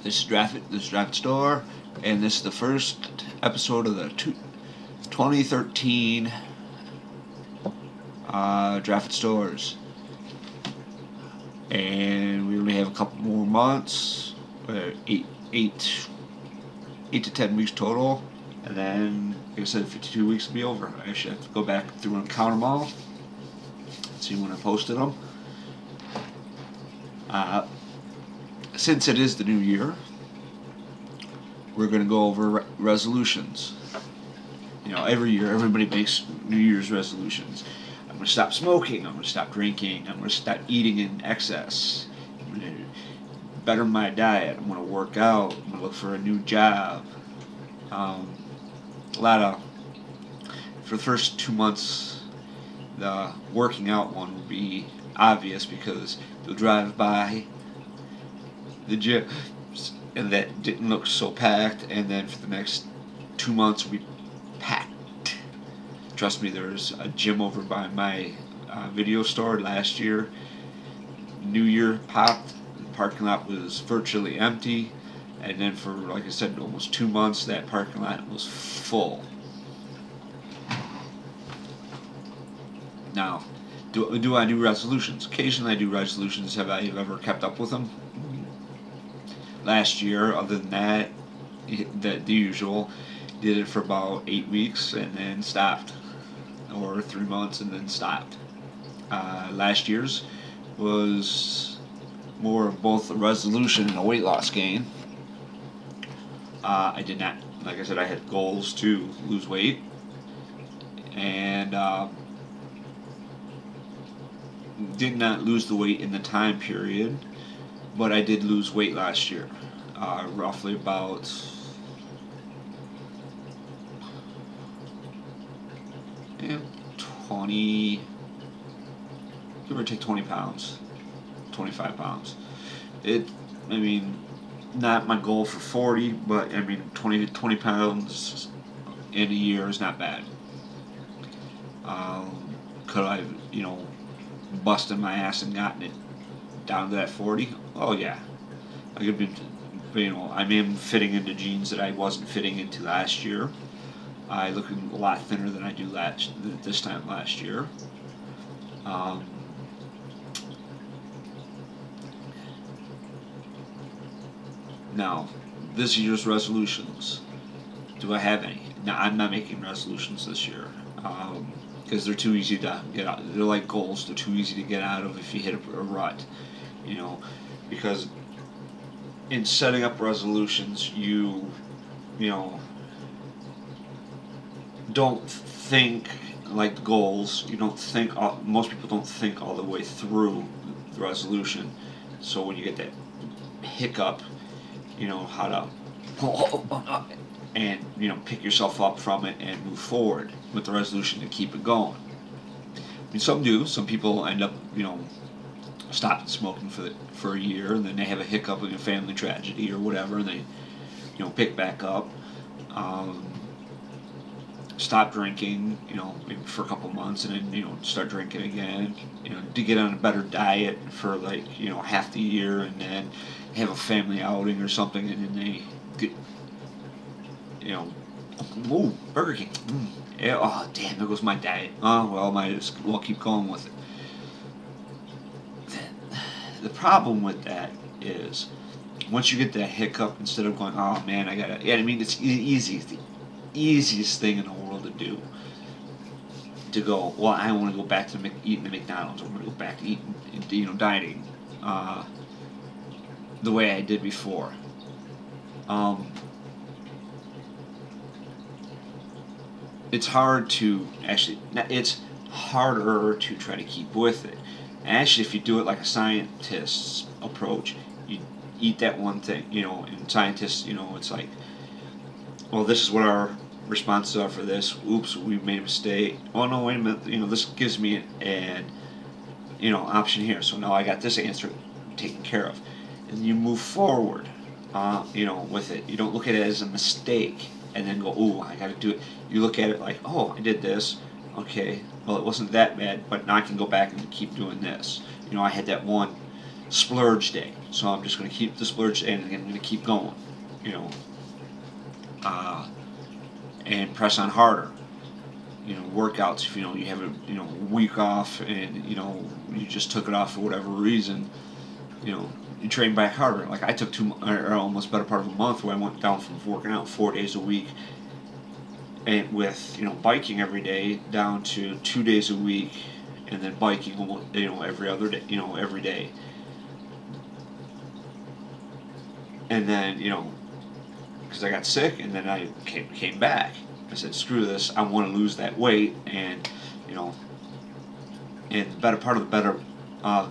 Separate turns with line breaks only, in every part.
This is Draffet Store, and this is the first episode of the 2013 Draffet Stores. And we only have a couple more months, eight to 10 weeks total, and then, like I said, 52 weeks will be over. I actually have to go back through and count them all, see when I posted them. Since it is the new year, we're going to go over resolutions. You know, every year everybody makes New Year's resolutions. I'm going to stop smoking, I'm going to stop drinking, I'm going to stop eating in excess, I'm going to better my diet, I'm going to work out, I'm going to look for a new job. For the first 2 months, the working out one will be obvious because you'll drive by the gym and that didn't look so packed, and then for the next 2 months will be packed. Trust me, there's a gym over by my video store last year. New Year popped, the parking lot was virtually empty, and then for, like I said, almost 2 months that parking lot was full. Now, do I do resolutions? Occasionally I do resolutions. Have I ever kept up with them? Last year, other than that, the usual, did it for about 8 weeks and then stopped, or 3 months and then stopped. Last year's was more of both a resolution and a weight loss gain. I did not, like I said, I had goals to lose weight, and did not lose the weight in the time period, but I did lose weight last year, roughly about 20, give or take 20 pounds, 25 pounds. I mean, not my goal for 40, but I mean 20 pounds in a year is not bad. Could I, busted my ass and gotten it down to that 40? Oh yeah. I could be, I am fitting into jeans that I wasn't fitting into last year. I look a lot thinner than I do this time last year. Now, this year's resolutions. Do I have any? No, I'm not making resolutions this year. Because they're too easy to get out. They're like goals. They're too easy to get out of if you hit a rut. Because in setting up resolutions, you don't think like goals. You don't think. Most people don't think all the way through the resolution. So when you get that hiccup, how to and pick yourself up from it and move forward with the resolution to keep it going. I mean, some do. Some people end up stopping smoking for a year, and then they have a hiccup with a family tragedy or whatever, and they pick back up. Stop drinking, maybe for a couple months, and then start drinking again. To get on a better diet for like half the year, and then have a family outing or something, and then they get ooh, Burger King. Yeah, oh damn, there goes my diet. Oh well, might as well keep going with it. The problem with that is, once you get that hiccup, instead of going, oh man, I gotta, I mean, it's easy. It's the easiest thing in the world to do. To go, well, I want to go back to eating the McDonald's. I want to go back to eating, dieting, the way I did before. It's hard to actually. It's harder to try to keep with it. And actually, if you do it like a scientist's approach, you eat that one thing, and scientists, it's like, well, this is what our responses are for this. Oops, we made a mistake. Oh no, wait a minute, this gives me an option here. So now I got this answer taken care of. And you move forward, with it. You don't look at it as a mistake and then go, ooh, I got to do it. You look at it like, oh, I did this. Okay, well, it wasn't that bad, but now I can go back and keep doing this. I had that one splurge day. So I'm just going to keep the splurge day, and I'm going to keep going, you know, and press on harder. You know, workouts. If you have a week off, and you just took it off for whatever reason, you train back harder. Like I took or almost better part of a month where I went down from working out 4 days a week, and with biking every day, down to 2 days a week, and then biking every other day, every day. And then because I got sick, and then I came back. I said, screw this, I want to lose that weight. And and the better part of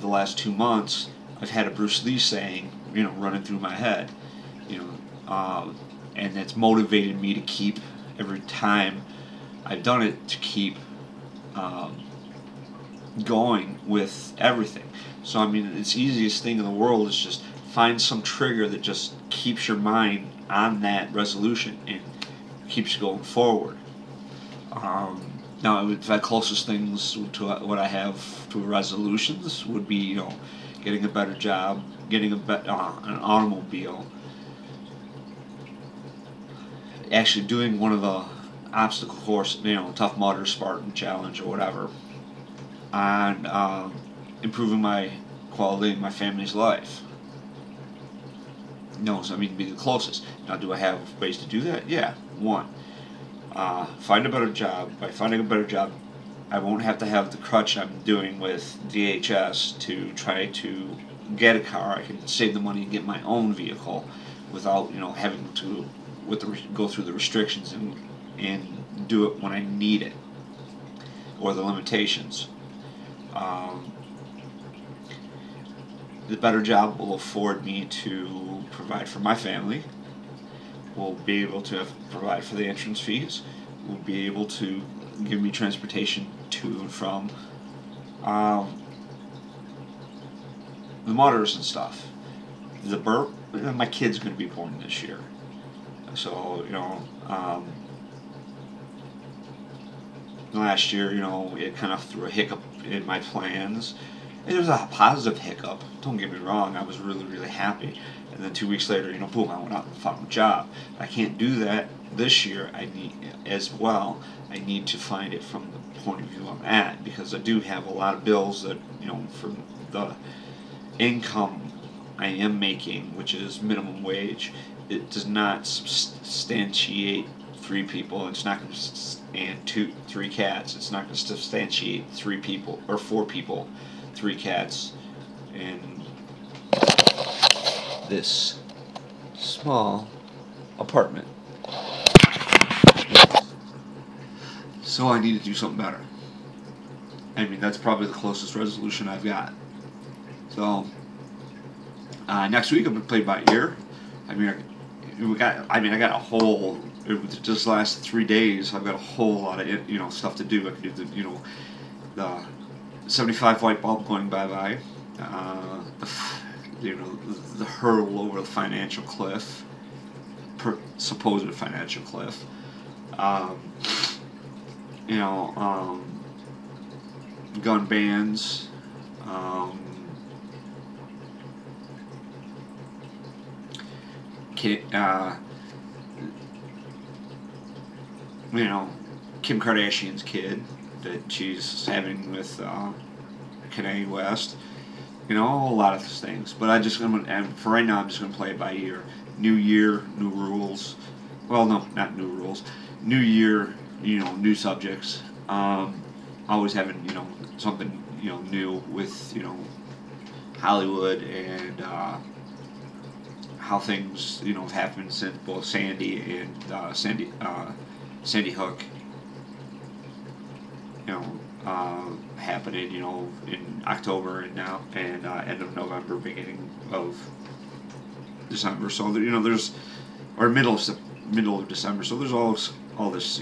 the last 2 months, I've had a Bruce Lee saying running through my head, and it's motivated me to keep, every time I've done it, to keep going with everything. So I mean, it's the easiest thing in the world is just find some trigger that just keeps your mind on that resolution and keeps you going forward. Now, the closest things to what I have to resolutions would be, getting a better job, getting an automobile, actually doing one of the obstacle course, Tough Mudder, Spartan Challenge, or whatever, and improving my quality in my family's life. So I mean, be the closest. Now, do I have ways to do that? Yeah. One, find a better job. By finding a better job, I won't have to have the crutch I'm doing with DHS to try to get a car. I can save the money and get my own vehicle without having to go through the restrictions and do it when I need it, or the limitations. The better job will afford me to provide for my family. We'll be able to provide for the entrance fees. We'll be able to give me transportation to and from the Mudders and stuff. The burp, my kid's going to be born this year. So, last year, it kind of threw a hiccup in my plans. It was a positive hiccup, don't get me wrong. I was really, really happy. And then 2 weeks later, boom, I went out and found a job. I can't do that this year. I need to find it from the point of view I'm at, because I do have a lot of bills that, from the income I am making, which is minimum wage, it does not substantiate 3 people. It's not going to, and 3 cats. It's not going to substantiate 3 people or 4 people, 3 cats, and this small apartment. So I need to do something better. I mean, that's probably the closest resolution I've got. So next week I'm gonna play by ear. I got a whole. Just the last 3 days, I've got a whole lot of stuff to do. I could do the 75 white bulb going bye-bye. The hurdle over the financial cliff, supposed financial cliff. Gun bans. Kim Kardashian's kid that she's having with Kanye West. A lot of things. But for right now, I'm just gonna play it by ear. New year, new rules. Well, no, not new rules. New year, new subjects. Always having something new with Hollywood and how things have happened since both Sandy and Sandy Hook happening in October and now and end of November, beginning of December. So there's or middle of December. So there's all this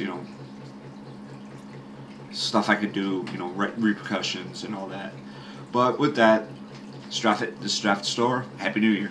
stuff I could do, repercussions and all that. But with that, this is Draffet Store. Happy New Year.